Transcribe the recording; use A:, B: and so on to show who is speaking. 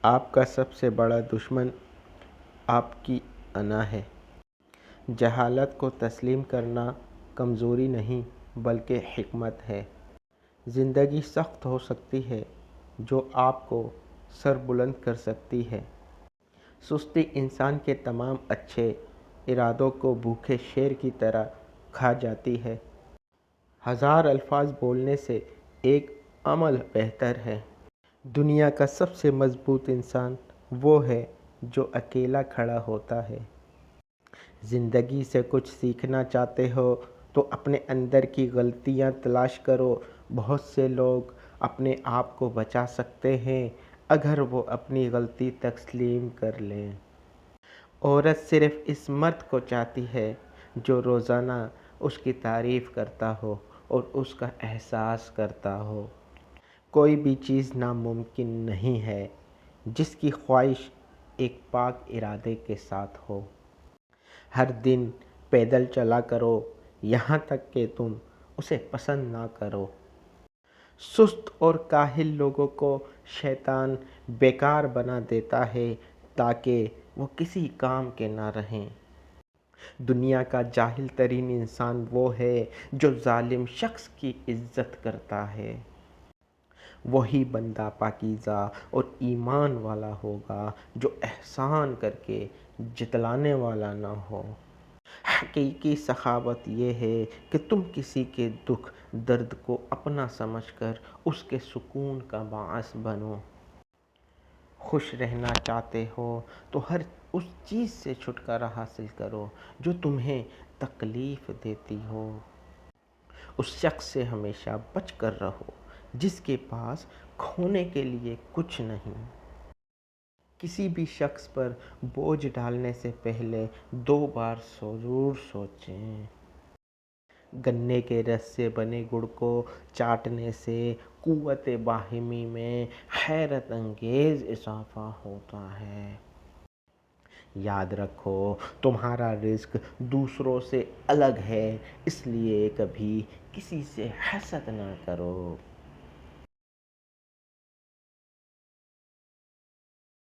A: آپ کا سب سے بڑا دشمن آپ کی انا ہے۔ جہالت کو تسلیم کرنا کمزوری نہیں بلکہ حکمت ہے۔ زندگی سخت ہو سکتی ہے جو آپ کو سر بلند کر سکتی ہے۔ سستی انسان کے تمام اچھے ارادوں کو بھوکے شیر کی طرح کھا جاتی ہے۔ 1000 الفاظ بولنے سے ایک عمل بہتر ہے۔ دنیا کا سب سے مضبوط انسان وہ ہے جو اکیلا کھڑا ہوتا ہے۔ زندگی سے کچھ سیکھنا چاہتے ہو تو اپنے اندر کی غلطیاں تلاش کرو۔ بہت سے لوگ اپنے آپ کو بچا سکتے ہیں اگر وہ اپنی غلطی تسلیم کر لیں۔ عورت صرف اس مرد کو چاہتی ہے جو روزانہ اس کی تعریف کرتا ہو اور اس کا احساس کرتا ہو۔ کوئی بھی چیز ناممکن نہیں ہے جس کی خواہش ایک پاک ارادے کے ساتھ ہو۔ ہر دن پیدل چلا کرو یہاں تک کہ تم اسے پسند نہ کرو۔ سست اور کاہل لوگوں کو شیطان بیکار بنا دیتا ہے تاکہ وہ کسی کام کے نہ رہیں۔ دنیا کا جاہل ترین انسان وہ ہے جو ظالم شخص کی عزت کرتا ہے۔ وہی بندہ پاکیزہ اور ایمان والا ہوگا جو احسان کر کے جتلانے والا نہ ہو۔ حقیقی سخاوت یہ ہے کہ تم کسی کے دکھ درد کو اپنا سمجھ کر اس کے سکون کا باعث بنو۔ خوش رہنا چاہتے ہو تو ہر اس چیز سے چھٹکارا حاصل کرو جو تمہیں تکلیف دیتی ہو۔ اس شخص سے ہمیشہ بچ کر رہو جس کے پاس کھونے کے لیے کچھ نہیں۔ کسی بھی شخص پر بوجھ ڈالنے سے پہلے 2 بار ضرور سوچیں۔ گنے کے رس سے بنے گڑ کو چاٹنے سے قوت باہمی میں حیرت انگیز اضافہ ہوتا ہے۔ یاد رکھو تمہارا رزق دوسروں سے الگ ہے، اس لیے کبھی کسی سے حسد نہ کرو۔